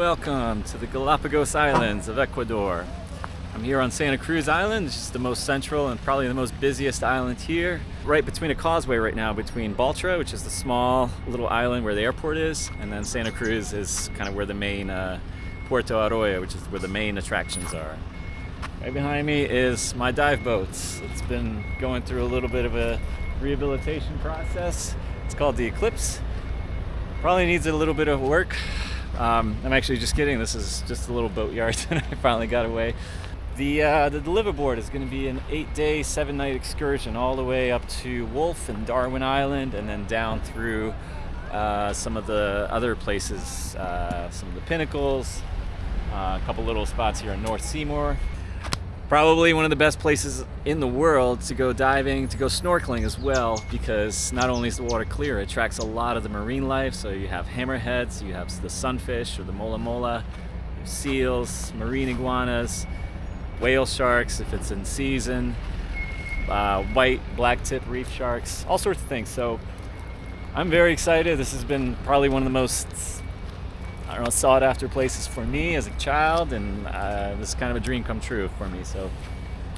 Welcome to the Galapagos Islands of Ecuador. I'm here on Santa Cruz Island, which is the most central and probably the most busiest island here. Right between a causeway right now between Baltra, which is the small little island where the airport is, and then Santa Cruz is kind of where the main Puerto Arroyo, which is where the main attractions are. Right behind me is my dive boats. It's been going through a little bit of a rehabilitation process. It's called the Eclipse. Probably needs a little bit of work. I'm actually just kidding. This is just a little boatyard and I finally got away. The Liveaboard is going to be an 8-day, 7-night excursion all the way up to Wolf and Darwin Island, and then down through some of the other places, some of the pinnacles, a couple little spots here in North Seymour. Probably one of the best places in the world to go diving, to go snorkeling as well, because not only is the water clear, it attracts a lot of the marine life. So you have hammerheads, you have the sunfish or the mola, you have seals, marine iguanas, whale sharks if it's in season, white, black tip reef sharks, all sorts of things. So I'm very excited. This has been probably one of the most, sought after places for me as a child, and this is kind of a dream come true for me. So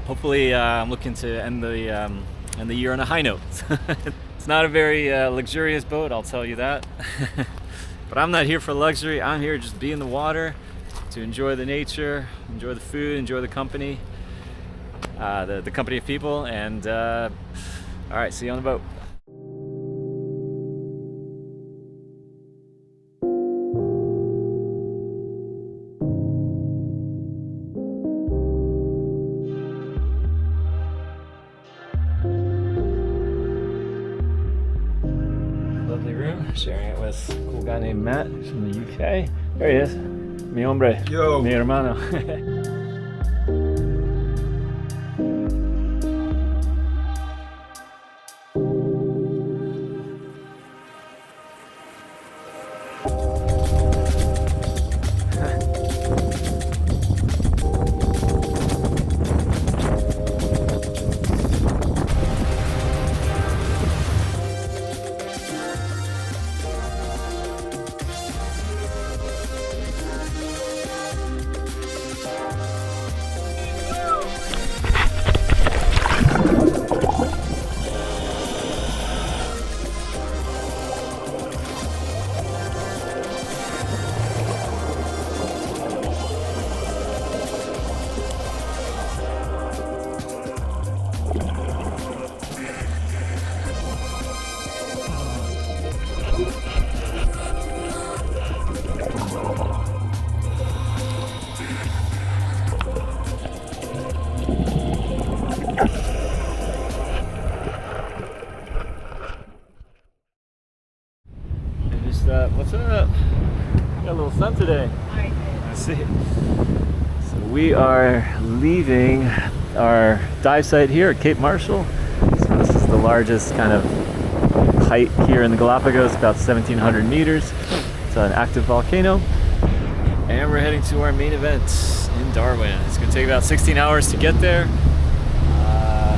hopefully I'm looking to end the year on a high note. It's not a very luxurious boat, I'll tell you that. But I'm not here for luxury. I'm here to just be in the water, to enjoy the nature, enjoy the food, enjoy the company, the company of people, and all right, see you on the boat. Lovely room, sharing it with a cool guy named Matt from the UK. There he is. Mi hombre. Yo. Mi hermano. What's up? Got a little sun today. I see it. So we are leaving our dive site here at Cape Marshall. So this is the largest kind of height here in the Galapagos, about 1,700 meters. It's an active volcano. And we're heading to our main event in Darwin. It's going to take about 16 hours to get there. I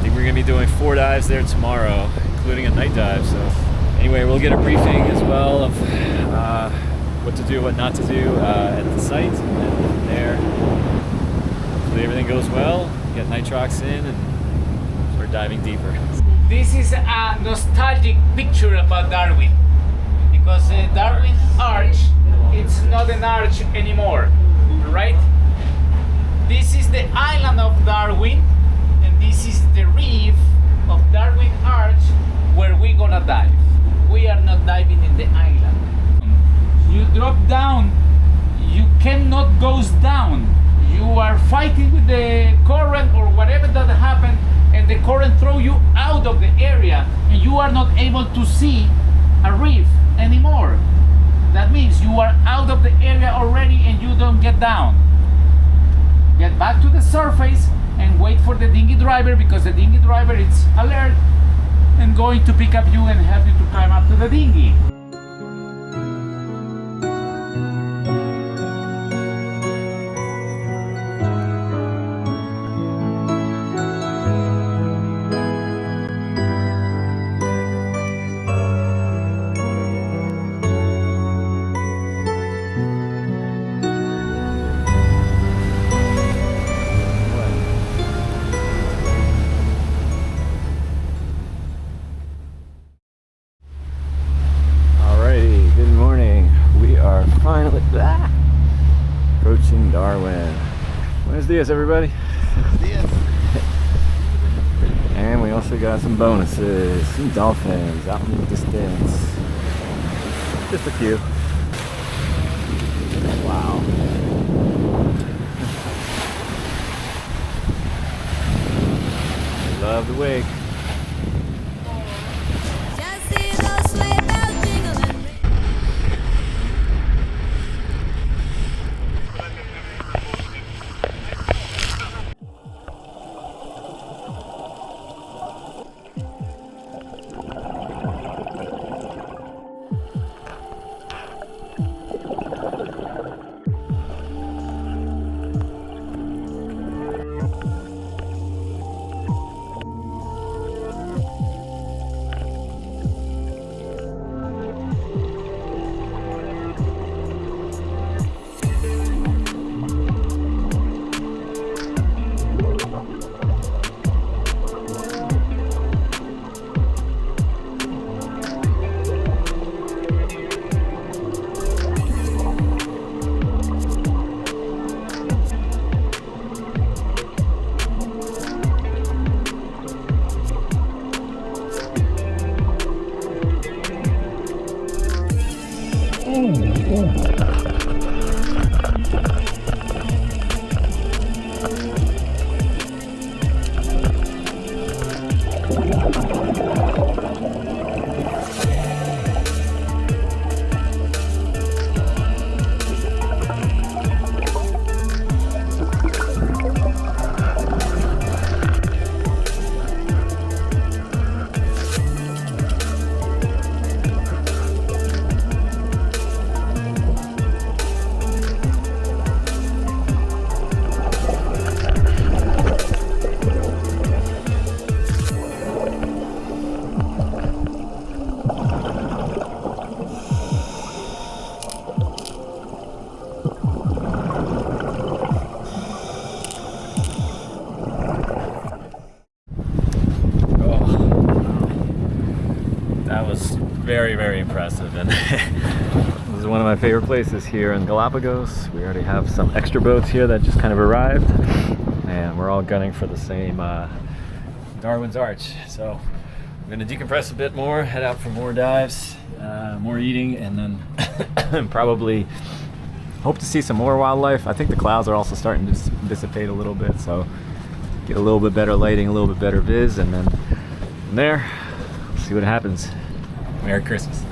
think we're going to be doing 4 dives there tomorrow, including a night dive. So anyway, we'll get a briefing as well of what to do, what not to do at the site, and then from there, hopefully everything goes well, get nitrox in, and start diving deeper. This is a nostalgic picture about Darwin, because Darwin Arch, it's not an arch anymore, right? This is the island of Darwin, and this is the reef of Darwin Arch where we're gonna dive. We are not diving in the island. You drop down, you cannot go down. You are fighting with the current or whatever that happened, and the current throw you out of the area, and you are not able to see a reef anymore. That means you are out of the area already and you don't get down. Get back to the surface and wait for the dinghy driver, because the dinghy driver is alert and going to pick up you and help you to climb up to the dinghy. dias, everybody. Dias. And we also got some bonuses. Some dolphins out in the distance. Just a few. Wow. Love the wake. Very, very impressive, and this is one of my favorite places here in Galapagos. We already have some extra boats here that just kind of arrived, and we're all gunning for the same Darwin's Arch. So I'm going to decompress a bit more, head out for more dives, more eating, and then probably hope to see some more wildlife. I think the clouds are also starting to dissipate a little bit, so get a little bit better lighting, a little bit better viz, and then from there, see what happens. Merry Christmas.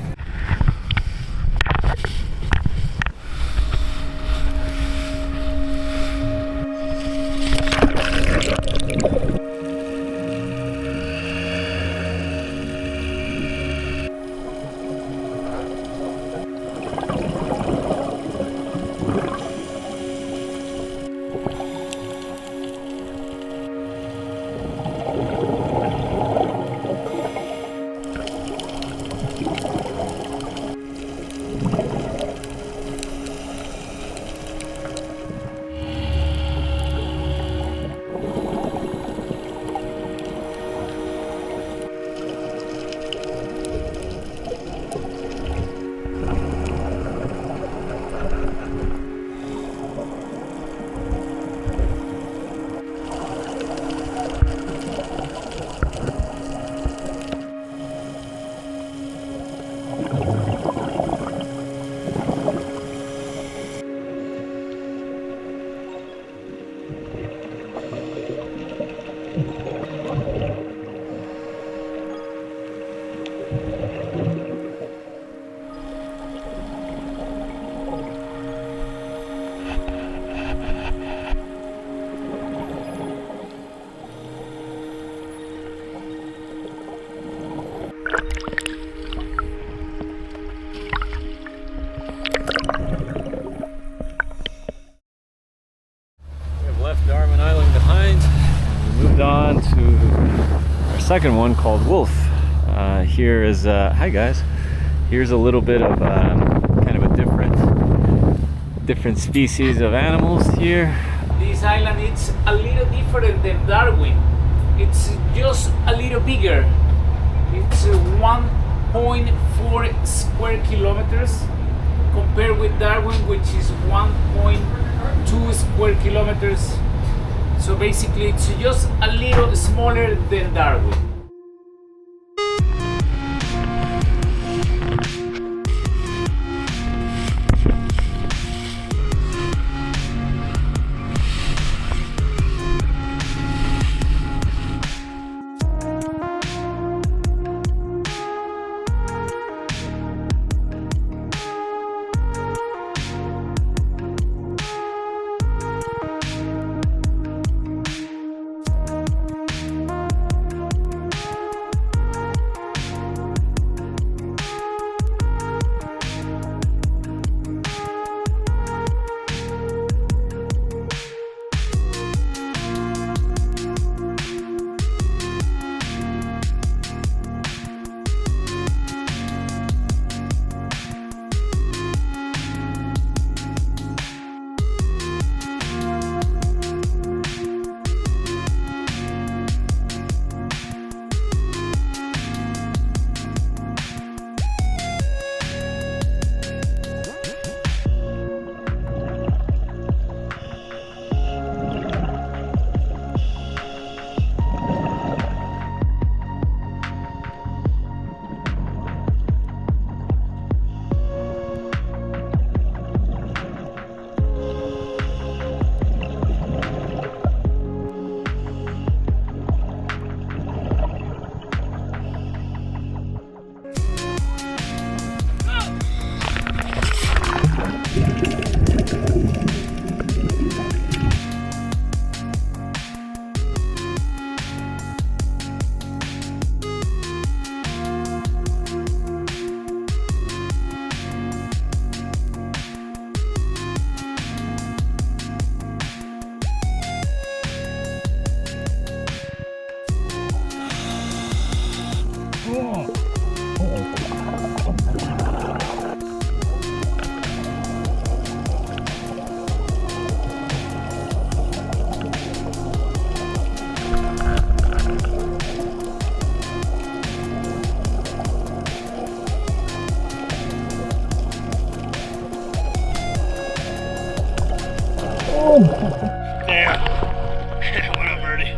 Darwin Island behind. We moved on to our second one called Wolf. Here is, hi guys, here's a little bit of kind of a different species of animals here. This island is a little different than Darwin. It's just a little bigger. It's 1.4 square kilometers compared with Darwin, which is 1.2 square kilometers. So basically it's just a little smaller than Darwin. Yeah. What up, birdie?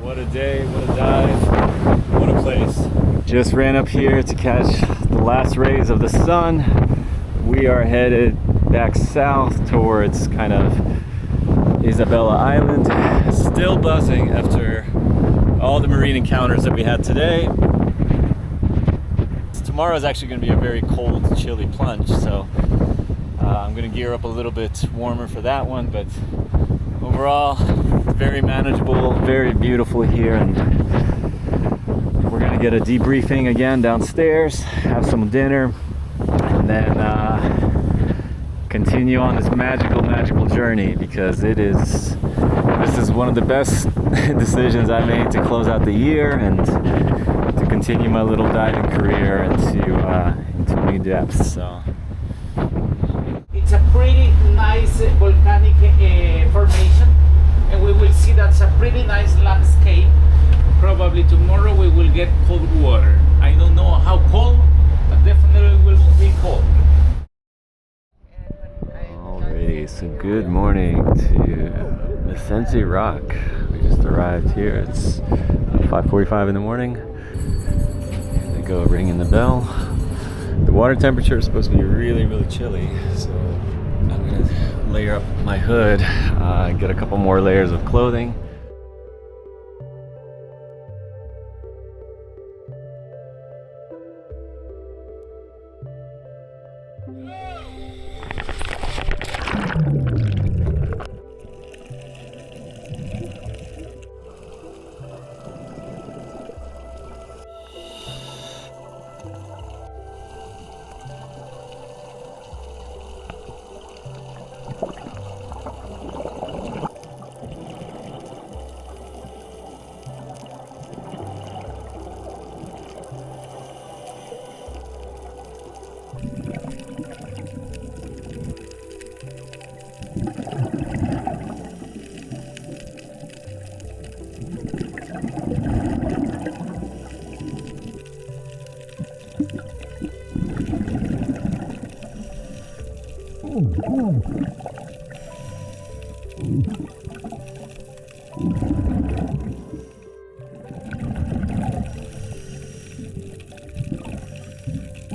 What a day, what a dive, what a place. Just ran up here to catch the last rays of the sun. We are headed back south towards kind of Isabella Island. Still buzzing after all the marine encounters that we had today. Tomorrow is actually going to be a very cold, chilly plunge, so I'm going to gear up a little bit warmer for that one, but overall, very manageable, very beautiful here, and we're going to get a debriefing again downstairs, have some dinner, and then continue on this magical journey, because this is one of the best decisions I made to close out the year and to continue my little diving career into new depths. So it's a pretty nice volcanic formation, and we will see that's a pretty nice landscape. Probably tomorrow we will get cold water. I don't know how cold, but definitely will be cold. Alrighty, so good morning to Vicente Rock. We just arrived here. It's 5:45 in the morning. They go ringing the bell. The water temperature is supposed to be really chilly, so I'm gonna layer up my hood, get a couple more layers of clothing.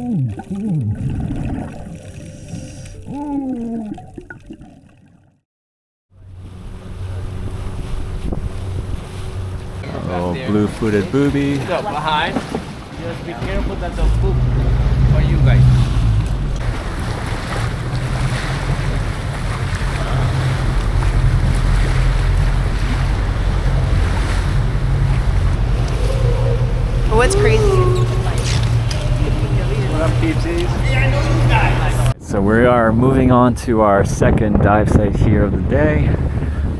Oh, blue-footed booby. Go behind. Just be careful that the poop for you guys. What's crazy? What up, peepsies? So we are moving on to our second dive site here of the day.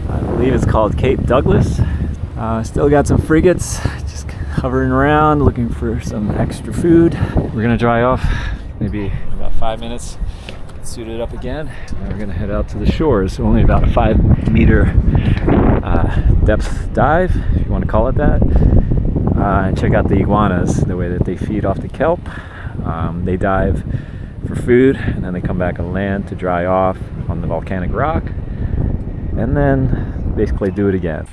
I believe it's called Cape Douglas. Still got some frigates just hovering around looking for some extra food. We're gonna dry off maybe about 5 minutes, suit it up again, and we're gonna head out to the shores. So only about a 5-meter depth dive, if you want to call it that. And check out the iguanas, the way that they feed off the kelp. They dive for food and then they come back on land to dry off on the volcanic rock and then basically do it again.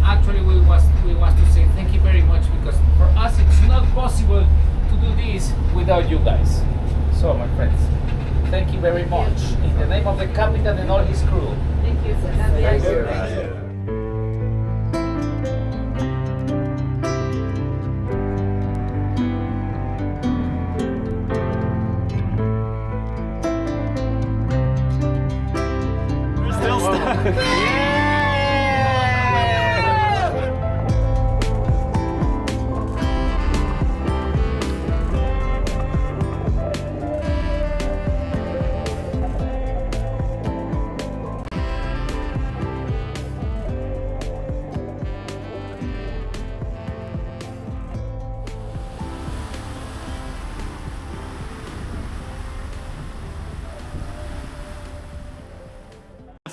Actually, we want to say thank you very much because for us it's not possible to do this without you guys. So, my friends, thank you very much in the name of the captain and all his crew. Thank you. Thank you.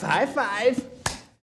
High five.